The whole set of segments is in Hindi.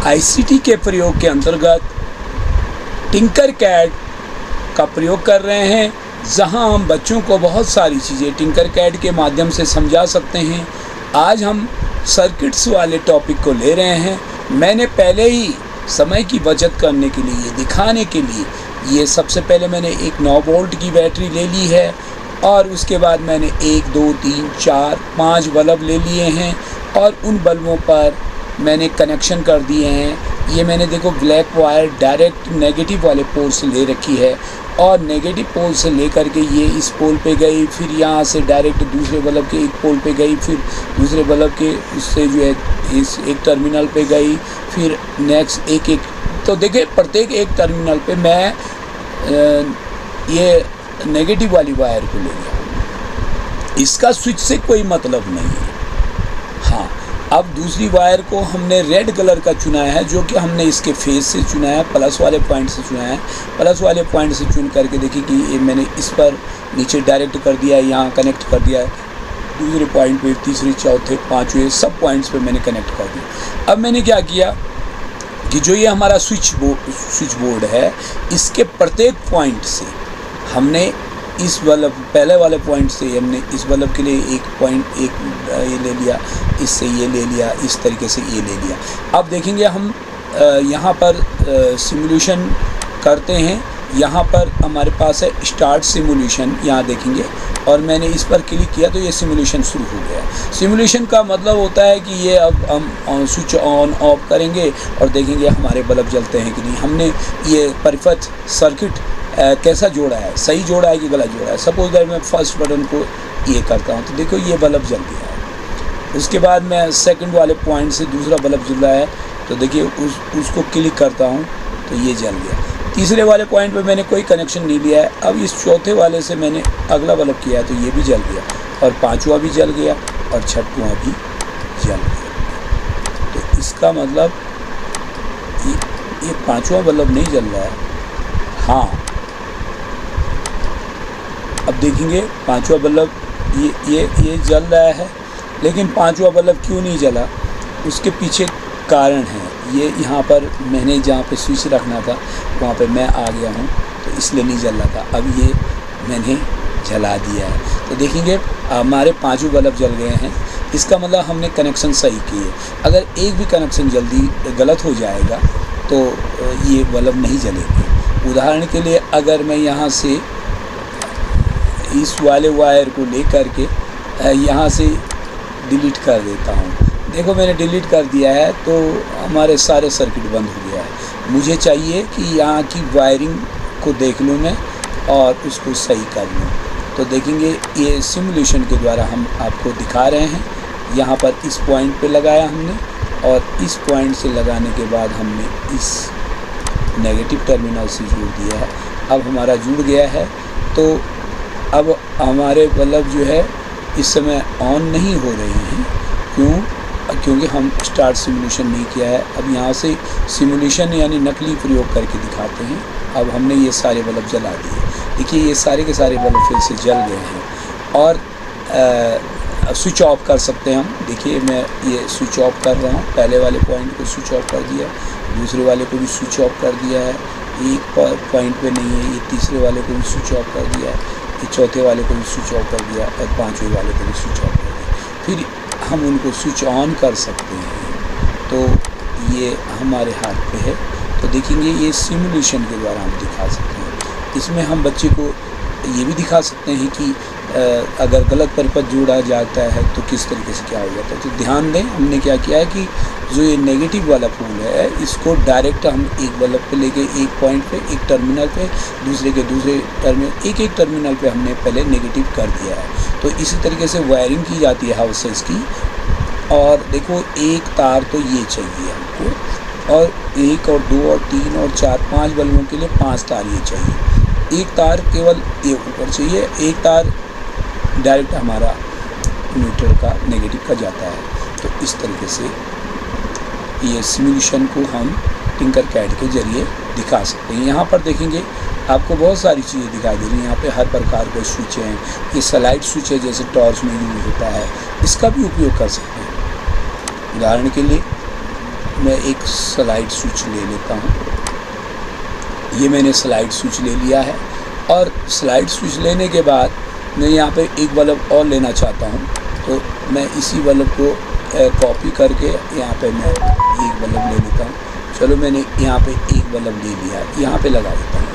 आईसीटी के प्रयोग के अंतर्गत टिंकरकैड का प्रयोग कर रहे हैं, जहां हम बच्चों को बहुत सारी चीज़ें टिंकरकैड के माध्यम से समझा सकते हैं। आज हम सर्किट्स वाले टॉपिक को ले रहे हैं। मैंने पहले ही समय की बचत करने के लिए, दिखाने के लिए, ये सबसे पहले मैंने एक 9 वोल्ट की बैटरी ले ली है और उसके बाद मैंने 1 2 3 4 5 बल्ब ले लिए हैं और उन बल्बों पर मैंने कनेक्शन कर दिए हैं। ये मैंने देखो ब्लैक वायर डायरेक्ट नेगेटिव वाले पोल से ले रखी है और नेगेटिव पोल से लेकर के ये इस पोल पे गई, फिर यहाँ से डायरेक्ट दूसरे बल्ब के एक पोल पे गई, फिर दूसरे बल्ब के उससे जो है इस एक टर्मिनल पे गई, फिर नेक्स्ट एक तो देखिए प्रत्येक एक टर्मिनल पे मैं ये नेगेटिव वाली वायर को ले गया। इसका स्विच से कोई मतलब नहीं है। हाँ, अब दूसरी वायर को हमने रेड कलर का चुना है, जो कि हमने इसके फेस से चुना है, प्लस वाले पॉइंट से चुना है। प्लस वाले पॉइंट से चुन करके देखिए कि ये मैंने इस पर नीचे डायरेक्ट कर दिया है, यहाँ कनेक्ट कर दिया है, दूसरे पॉइंट पे, तीसरे, चौथे, पाँचवें सब पॉइंट्स पे मैंने कनेक्ट कर दिया। अब मैंने क्या किया कि जो ये हमारा स्विच बोर्ड है, इसके प्रत्येक पॉइंट से हमने इस बल्ब पहले वाले पॉइंट से हमने इस बल्ब के लिए एक पॉइंट ये ले लिया, इससे ये ले लिया, इस तरीके से ये ले लिया। अब देखेंगे हम यहाँ पर सिमुलेशन करते हैं। यहाँ पर हमारे पास है स्टार्ट सिमुलेशन, यहाँ देखेंगे और मैंने इस पर क्लिक किया तो ये सिमुलेशन शुरू हो गया। सिमुलेशन का मतलब होता है कि ये अब हम स्विच ऑन ऑफ करेंगे और देखेंगे हमारे बल्ब जलते हैं कि नहीं, हमने ये परफेक्ट सर्किट कैसा जोड़ा है, सही जोड़ा है कि गलत जोड़ा है। सपोज दैट मैं फर्स्ट बटन को ये करता हूँ तो देखो ये बल्ब जल गया है। उसके बाद मैं सेकंड वाले पॉइंट से दूसरा बल्ब जल रहा है तो देखिए उसको क्लिक करता हूँ तो ये जल गया। तीसरे वाले पॉइंट पे मैंने कोई कनेक्शन नहीं लिया है। अब इस चौथे वाले से मैंने अगला बल्ब किया तो ये भी जल गया और पाँचवा भी जल गया और छठवां भी जल गया। तो इसका मतलब ये पाँचवा बल्ब नहीं जल रहा है। हाँ, अब देखेंगे पाँचवा बल्ब ये जल रहा है, लेकिन पाँचवा बल्ब क्यों नहीं जला, उसके पीछे कारण है। ये यहाँ पर मैंने जहाँ पे स्विच रखना था वहाँ पे मैं आ गया हूँ तो इसलिए नहीं जल रहा था। अब ये मैंने जला दिया है तो देखेंगे हमारे पाँचों बल्ब जल गए हैं। इसका मतलब हमने कनेक्शन सही किए। अगर एक भी कनेक्शन जल्दी गलत हो जाएगा तो ये बल्ब नहीं जलेंगे। उदाहरण के लिए अगर मैं यहाँ से इस वाले वायर को ले करके यहाँ से डिलीट कर देता हूँ, देखो मैंने डिलीट कर दिया है तो हमारे सारे सर्किट बंद हो गया है। मुझे चाहिए कि यहाँ की वायरिंग को देख लूँ मैं और उसको सही कर लूँ। तो देखेंगे ये सिमुलेशन के द्वारा हम आपको दिखा रहे हैं। यहाँ पर इस पॉइंट पे लगाया हमने और इस पॉइंट से लगाने के बाद हमने इस नेगेटिव टर्मिनल से जोड़ दिया है। अब हमारा जुड़ गया है तो अब हमारे बल्ब जो है इस समय ऑन नहीं हो रहे हैं। क्योंकि हम स्टार्ट सिमुलेशन नहीं किया है। अब यहाँ से सिमुलेशन यानी नकली प्रयोग करके दिखाते हैं। अब हमने ये सारे बल्ब जला दिए। देखिए ये सारे के सारे बल्ब फिर से जल गए हैं और स्विच ऑफ कर सकते हैं हम। देखिए मैं ये स्विच ऑफ कर रहा हूँ। पहले वाले पॉइंट को स्विच ऑफ कर दिया, दूसरे वाले को भी स्विच ऑफ कर दिया है, एक पॉइंट पे नहीं है, ये तीसरे वाले को भी स्विच ऑफ कर दिया है, ये चौथे वाले को भी स्विच ऑफ कर दिया और पाँचवें वाले को भी स्विच ऑफ कर दिया। फिर हम उनको स्विच ऑन कर सकते हैं। तो ये हमारे हाथ पे है। तो देखेंगे ये सिमुलेशन के द्वारा हम दिखा सकते हैं। इसमें हम बच्चे को ये भी दिखा सकते हैं कि अगर गलत परिपथ जोड़ा जाता है तो किस तरीके से क्या हो जाता है। तो ध्यान दें, हमने क्या किया है कि जो ये नेगेटिव वाला पोल है इसको डायरेक्ट हम एक बल्ब पे लेके एक पॉइंट पे, एक टर्मिनल पे, दूसरे के दूसरे टर्मिनल, एक टर्मिनल पे हमने पहले नेगेटिव कर दिया है। तो इसी तरीके से वायरिंग की जाती है हाउसेस की। और देखो एक तार तो ये चाहिए हमको और 1 और 2 और 3 और 4 5 बल्बों के लिए 5 तार ये चाहिए। एक तार केवल ये ऊपर चाहिए, एक तार डायरेक्ट हमारा न्यूट्रल का नेगेटिव का जाता है। तो इस तरीके से ये सिमुलेशन को हम टिंकरकैड के ज़रिए दिखा सकते हैं। यहाँ पर देखेंगे आपको बहुत सारी चीज़ें दिखाई दे रही हैं। यहाँ पे हर प्रकार के स्विच हैं। ये स्लाइड स्विच है जैसे टॉर्च में यूज होता है, इसका भी उपयोग कर सकते हैं। उदाहरण के लिए मैं एक स्लाइड स्विच ले लेता हूँ। ये मैंने स्लाइड स्विच ले लिया है और स्लाइड स्विच लेने के बाद मैं यहाँ पे एक बल्ब और लेना चाहता हूँ, तो मैं इसी बल्ब को कॉपी करके यहाँ पे मैं एक बल्ब ले लेता हूँ। चलो मैंने यहाँ पे एक बल्ब ले लिया, यहाँ पे लगा देता हूँ।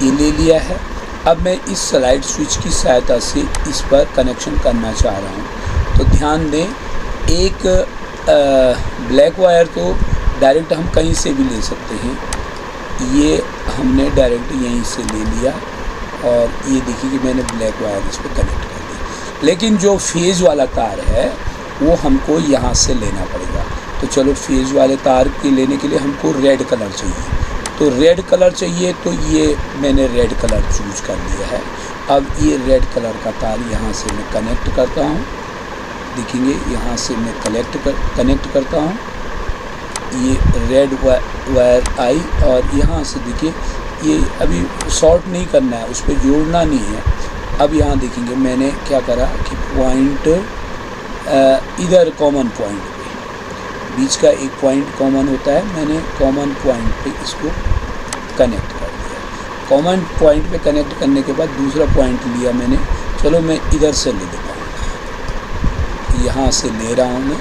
ये ले लिया है। अब मैं इस स्लाइड स्विच की सहायता से इस पर कनेक्शन करना चाह रहा हूँ। तो ध्यान दें, एक ब्लैक वायर तो डायरेक्ट हम कहीं से भी ले सकते हैं। ये हमने डायरेक्ट यहीं से ले लिया और ये देखिए कि मैंने ब्लैक वायर इस पर कनेक्ट कर दी। लेकिन जो फेज़ वाला तार है वो हमको यहाँ से लेना पड़ेगा। तो चलो फेज़ वाले तार के लेने के लिए हमको रेड कलर चाहिए। तो रेड कलर चाहिए, तो ये मैंने रेड कलर चूज कर लिया है। अब ये रेड कलर का तार यहाँ से मैं कनेक्ट करता हूँ। देखेंगे यहाँ से मैं कनेक्ट करता हूँ। ये रेड वायर आई और यहाँ से देखिए ये अभी शॉर्ट नहीं करना है, उस पर जोड़ना नहीं है। अब यहाँ देखेंगे मैंने क्या करा कि पॉइंट इधर कॉमन पॉइंट पे, बीच का एक पॉइंट कॉमन होता है, मैंने कॉमन पॉइंट पे इसको कनेक्ट कर दिया। कॉमन पॉइंट पे कनेक्ट करने के बाद दूसरा पॉइंट लिया मैंने। चलो मैं इधर से ले लेता हूँ, यहाँ से ले रहा हूँ मैं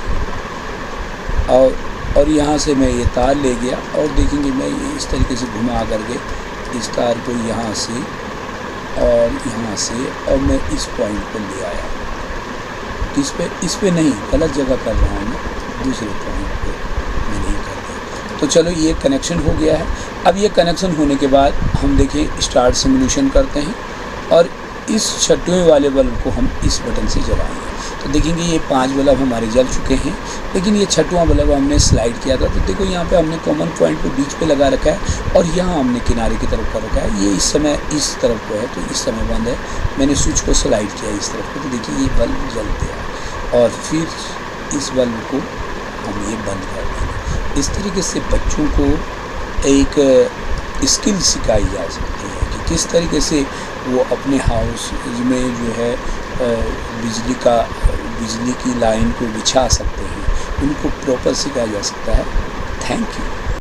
और यहाँ से मैं ये तार ले गया और देखेंगे मैं ये इस तरीके से घुमा करके इस तार को यहाँ से और यहाँ से और मैं इस पॉइंट पर ले आया। इस पे नहीं, गलत जगह कर रहा हूँ मैं, दूसरे पॉइंट पे मैंने ये कर दिया। तो चलो ये कनेक्शन हो गया है। अब ये कनेक्शन होने के बाद हम देखें स्टार्ट सिमुलेशन करते हैं और इस 6वें वाले बल्ब को हम इस बटन से जलाएंगे। तो देखेंगे ये 5 बल्ब हमारे जल चुके हैं, लेकिन ये 6वां बल्ब हमने स्लाइड किया था। तो देखो यहाँ पे हमने कॉमन पॉइंट पे बीच पे लगा रखा है और यहाँ हमने किनारे की तरफ कर रखा है। ये इस समय इस तरफ को है, तो इस समय बंद है। मैंने स्विच को स्लाइड किया इस तरफ को, तो देखिए ये बल्ब जल गया और फिर इस बल्ब को हम ये बंद कर देंगे। इस तरीके से बच्चों को एक स्किल सिखाई जा सकती है कि किस तरीके से वो अपने हाउस में जो है बिजली की लाइन को बिछा सकते हैं, उनको प्रॉपर सिखाया जा सकता है। Thank you.